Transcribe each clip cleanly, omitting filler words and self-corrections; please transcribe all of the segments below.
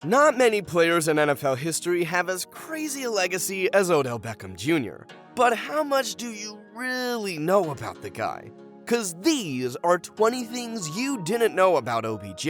Not many players in NFL history have as crazy a legacy as Odell Beckham Jr. But how much do you really know about the guy? Cause these are 20 things you didn't know about OBJ.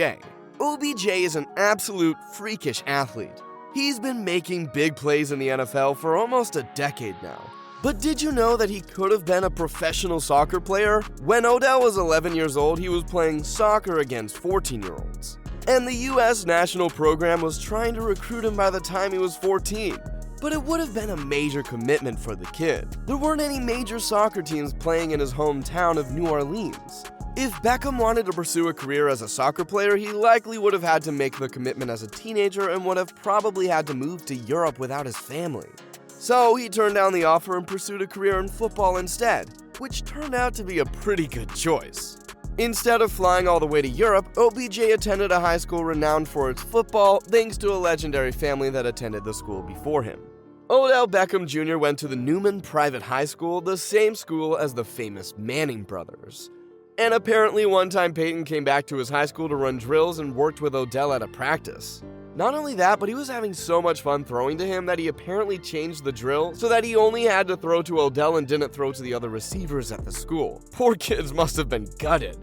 OBJ is an absolute freakish athlete. He's been making big plays in the NFL for almost a decade now. But did you know that he could have been a professional soccer player? When Odell was 11 years old, he was playing soccer against 14-year-olds. And the US national program was trying to recruit him by the time he was 14. But it would have been a major commitment for the kid. There weren't any major soccer teams playing in his hometown of New Orleans. If Beckham wanted to pursue a career as a soccer player, he likely would have had to make the commitment as a teenager and would have probably had to move to Europe without his family. So he turned down the offer and pursued a career in football instead, which turned out to be a pretty good choice. Instead of flying all the way to Europe, OBJ attended a high school renowned for its football thanks to a legendary family that attended the school before him. Odell Beckham Jr. went to the Newman Private High School, the same school as the famous Manning brothers. And apparently one time Peyton came back to his high school to run drills and worked with Odell at a practice. Not only that, but he was having so much fun throwing to him that he apparently changed the drill so that he only had to throw to Odell and didn't throw to the other receivers at the school. Poor kids must have been gutted.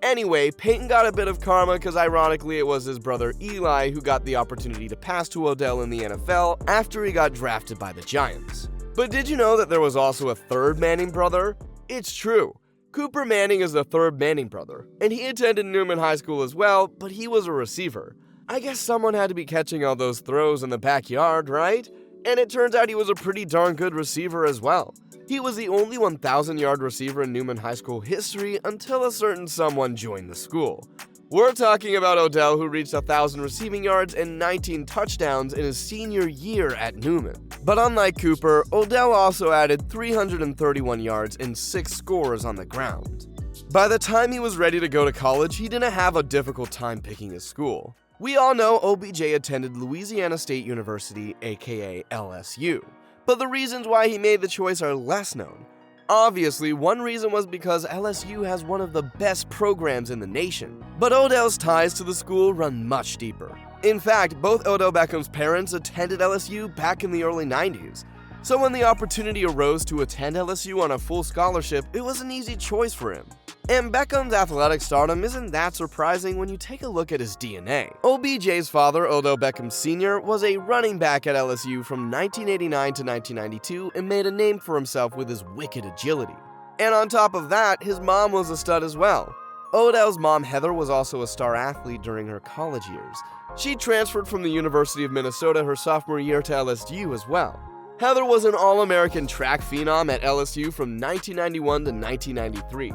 Anyway, Peyton got a bit of karma because ironically it was his brother Eli who got the opportunity to pass to Odell in the NFL after he got drafted by the Giants. But did you know that there was also a third Manning brother? It's true. Cooper Manning is the third Manning brother, and he attended Newman High School as well, but he was a receiver. I guess someone had to be catching all those throws in the backyard, right? And it turns out he was a pretty darn good receiver as well. He was the only 1,000-yard receiver in Newman High School history until a certain someone joined the school. We're talking about Odell, who reached 1,000 receiving yards and 19 touchdowns in his senior year at Newman. But unlike Cooper, Odell also added 331 yards and 6 scores on the ground. By the time he was ready to go to college, he didn't have a difficult time picking his school. We all know OBJ attended Louisiana State University, aka LSU. But the reasons why he made the choice are less known. Obviously, one reason was because LSU has one of the best programs in the nation. But Odell's ties to the school run much deeper. In fact, both Odell Beckham's parents attended LSU back in the early 90s. So when the opportunity arose to attend LSU on a full scholarship, it was an easy choice for him. And Beckham's athletic stardom isn't that surprising when you take a look at his DNA. OBJ's father, Odell Beckham Sr., was a running back at LSU from 1989 to 1992 and made a name for himself with his wicked agility. And on top of that, his mom was a stud as well. Odell's mom, Heather, was also a star athlete during her college years. She transferred from the University of Minnesota her sophomore year to LSU as well. Heather was an All-American track phenom at LSU from 1991 to 1993.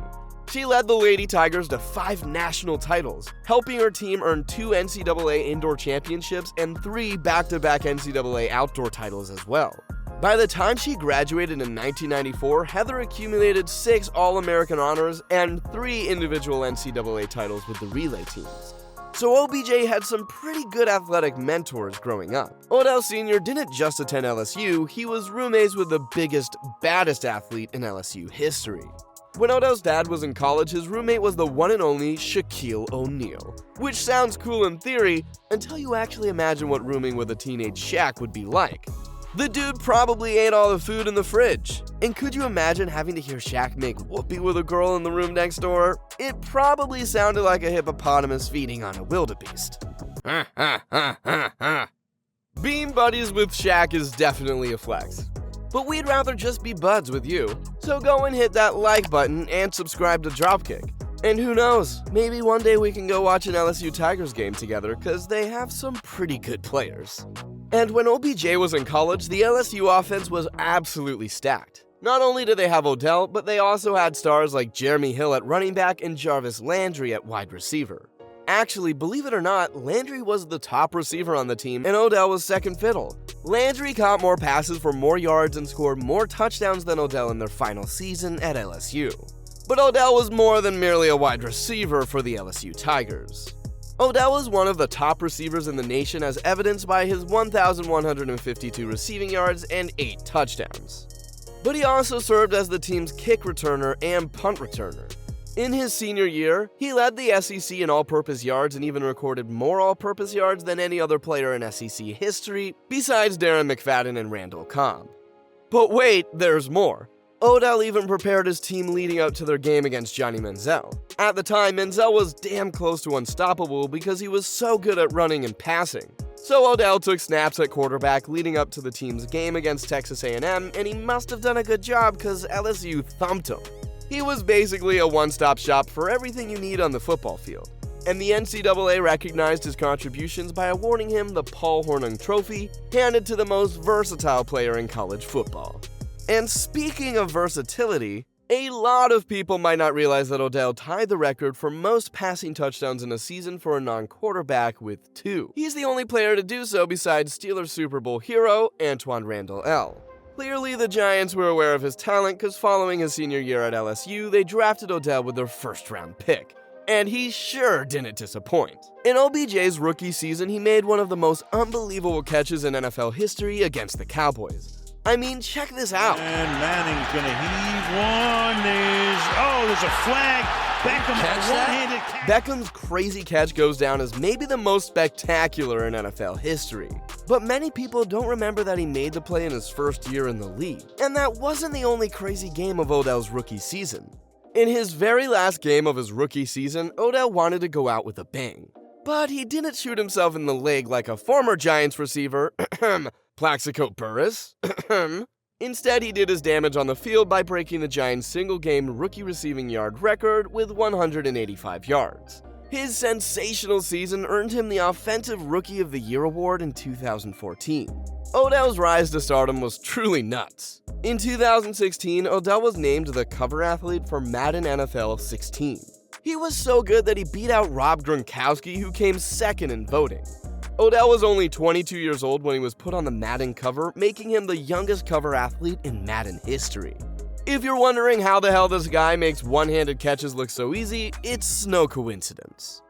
She led the Lady Tigers to 5 national titles, helping her team earn 2 NCAA indoor championships and 3 back-to-back NCAA outdoor titles as well. By the time she graduated in 1994, Heather accumulated 6 All-American honors and 3 individual NCAA titles with the relay teams. So OBJ had some pretty good athletic mentors growing up. Odell Sr. didn't just attend LSU, he was roommates with the biggest, baddest athlete in LSU history. When Odell's dad was in college, his roommate was the one and only Shaquille O'Neal. Which sounds cool in theory, until you actually imagine what rooming with a teenage Shaq would be like. The dude probably ate all the food in the fridge. And could you imagine having to hear Shaq make whoopee with a girl in the room next door? It probably sounded like a hippopotamus feeding on a wildebeest. Being buddies with Shaq is definitely a flex. But we'd rather just be buds with you. So go and hit that like button and subscribe to DropKick. And who knows, maybe one day we can go watch an LSU Tigers game together because they have some pretty good players. And when OBJ was in college, the LSU offense was absolutely stacked. Not only did they have Odell, but they also had stars like Jeremy Hill at running back and Jarvis Landry at wide receiver. Actually, believe it or not, Landry was the top receiver on the team and Odell was second fiddle. Landry caught more passes for more yards and scored more touchdowns than Odell in their final season at LSU. But Odell was more than merely a wide receiver for the LSU Tigers. Odell was one of the top receivers in the nation as evidenced by his 1,152 receiving yards and 8 touchdowns. But he also served as the team's kick returner and punt returner. In his senior year, he led the SEC in all-purpose yards and even recorded more all-purpose yards than any other player in SEC history, besides Darren McFadden and Randall Cobb. But wait, there's more. Odell even prepared his team leading up to their game against Johnny Manziel. At the time, Manziel was damn close to unstoppable because he was so good at running and passing. So Odell took snaps at quarterback leading up to the team's game against Texas A&M, and he must have done a good job because LSU thumped him. He was basically a one-stop shop for everything you need on the football field. And the NCAA recognized his contributions by awarding him the Paul Hornung Trophy, handed to the most versatile player in college football. And speaking of versatility, a lot of people might not realize that Odell tied the record for most passing touchdowns in a season for a non-quarterback with 2. He's the only player to do so besides Steelers Super Bowl hero Antoine Randall L. Clearly, the Giants were aware of his talent because following his senior year at LSU, they drafted Odell with their first-round pick. And he sure didn't disappoint. In OBJ's rookie season, he made one of the most unbelievable catches in NFL history against the Cowboys. I mean, check this out. And Manning's gonna heave one. There's a flag. Beckham, one-handed catch. Beckham's crazy catch goes down as maybe the most spectacular in NFL history. But many people don't remember that he made the play in his first year in the league. And that wasn't the only crazy game of Odell's rookie season. In his very last game of his rookie season, Odell wanted to go out with a bang. But he didn't shoot himself in the leg like a former Giants receiver, Plaxico Burress. Instead, he did his damage on the field by breaking the Giants' single-game rookie receiving yard record with 185 yards. His sensational season earned him the Offensive Rookie of the Year award in 2014. Odell's rise to stardom was truly nuts. In 2016, Odell was named the cover athlete for Madden NFL 16. He was so good that he beat out Rob Gronkowski, who came second in voting. Odell was only 22 years old when he was put on the Madden cover, making him the youngest cover athlete in Madden history. If you're wondering how the hell this guy makes one-handed catches look so easy, it's no coincidence.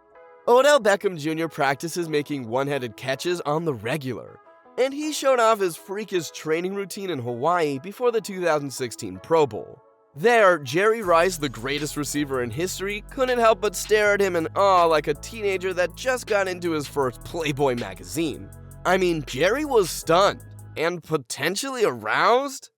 Odell Beckham Jr. practices making one-handed catches on the regular, and he showed off his freakish training routine in Hawaii before the 2016 Pro Bowl. There, Jerry Rice, the greatest receiver in history, couldn't help but stare at him in awe like a teenager that just got into his first Playboy magazine. I mean, Jerry was stunned and potentially aroused.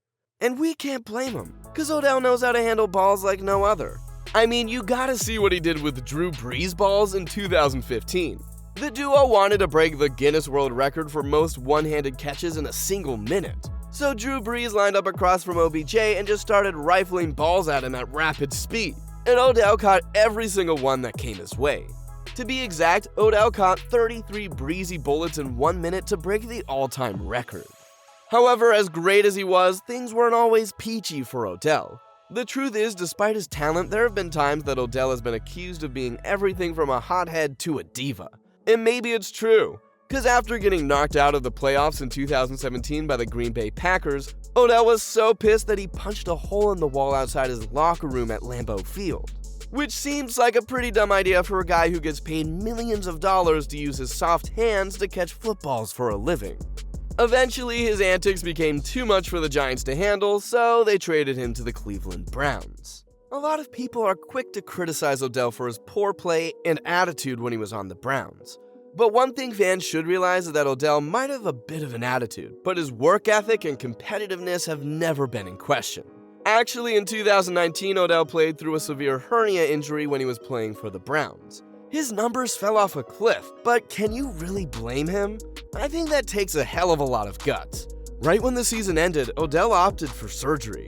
And we can't blame him, because Odell knows how to handle balls like no other. I mean, you gotta see what he did with Drew Brees balls in 2015. The duo wanted to break the Guinness World Record for most one-handed catches in a single minute. So Drew Brees lined up across from OBJ and just started rifling balls at him at rapid speed. And Odell caught every single one that came his way. To be exact, Odell caught 33 breezy bullets in 1 minute to break the all-time record. However, as great as he was, things weren't always peachy for Odell. The truth is, despite his talent, there have been times that Odell has been accused of being everything from a hothead to a diva. And maybe it's true. Because after getting knocked out of the playoffs in 2017 by the Green Bay Packers, Odell was so pissed that he punched a hole in the wall outside his locker room at Lambeau Field. Which seems like a pretty dumb idea for a guy who gets paid millions of dollars to use his soft hands to catch footballs for a living. Eventually, his antics became too much for the Giants to handle, so they traded him to the Cleveland Browns. A lot of people are quick to criticize Odell for his poor play and attitude when he was on the Browns. But one thing fans should realize is that Odell might have a bit of an attitude, but his work ethic and competitiveness have never been in question. Actually, in 2019, Odell played through a severe hernia injury when he was playing for the Browns. His numbers fell off a cliff, but can you really blame him? I think that takes a hell of a lot of guts. Right when the season ended, Odell opted for surgery.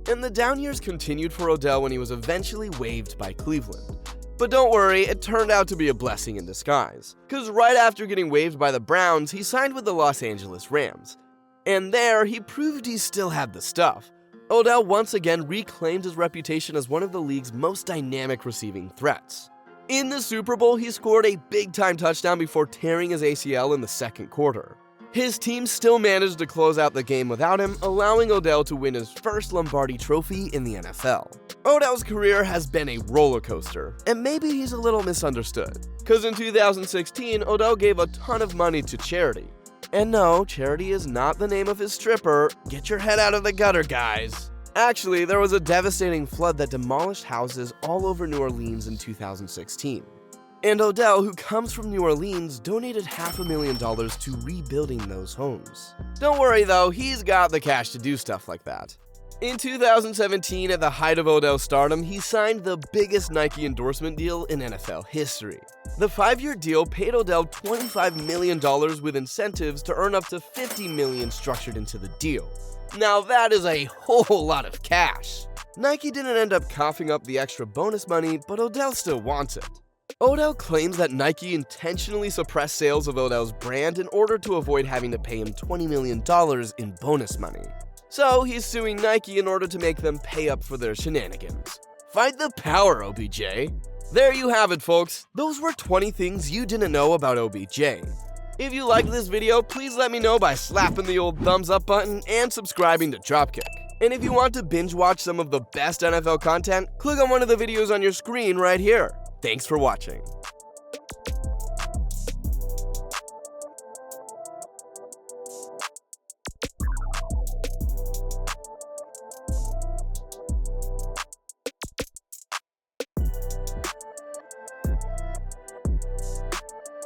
And the down years continued for Odell when he was eventually waived by Cleveland. But don't worry, it turned out to be a blessing in disguise. Because right after getting waived by the Browns, he signed with the Los Angeles Rams. And there, he proved he still had the stuff. Odell once again reclaimed his reputation as one of the league's most dynamic receiving threats. In the Super Bowl, he scored a big-time touchdown before tearing his ACL in the second quarter. His team still managed to close out the game without him, allowing Odell to win his first Lombardi Trophy in the NFL. Odell's career has been a roller coaster, and maybe he's a little misunderstood. Because in 2016, Odell gave a ton of money to charity. And no, charity is not the name of his stripper. Get your head out of the gutter, guys. Actually, there was a devastating flood that demolished houses all over New Orleans in 2016. And Odell, who comes from New Orleans, donated $500,000 to rebuilding those homes. Don't worry though, he's got the cash to do stuff like that. In 2017, at the height of Odell's stardom, he signed the biggest Nike endorsement deal in NFL history. The 5-year deal paid Odell $25 million with incentives to earn up to $50 million structured into the deal. Now that is a whole lot of cash. Nike didn't end up coughing up the extra bonus money, but Odell still wants it. Odell claims that Nike intentionally suppressed sales of Odell's brand in order to avoid having to pay him $20 million in bonus money. So he's suing Nike in order to make them pay up for their shenanigans. Fight the power, OBJ. There you have it, folks. Those were 20 things you didn't know about OBJ. If you liked this video, please let me know by slapping the old thumbs up button and subscribing to DropKick. And if you want to binge watch some of the best NFL content, click on one of the videos on your screen right here. Thanks for watching.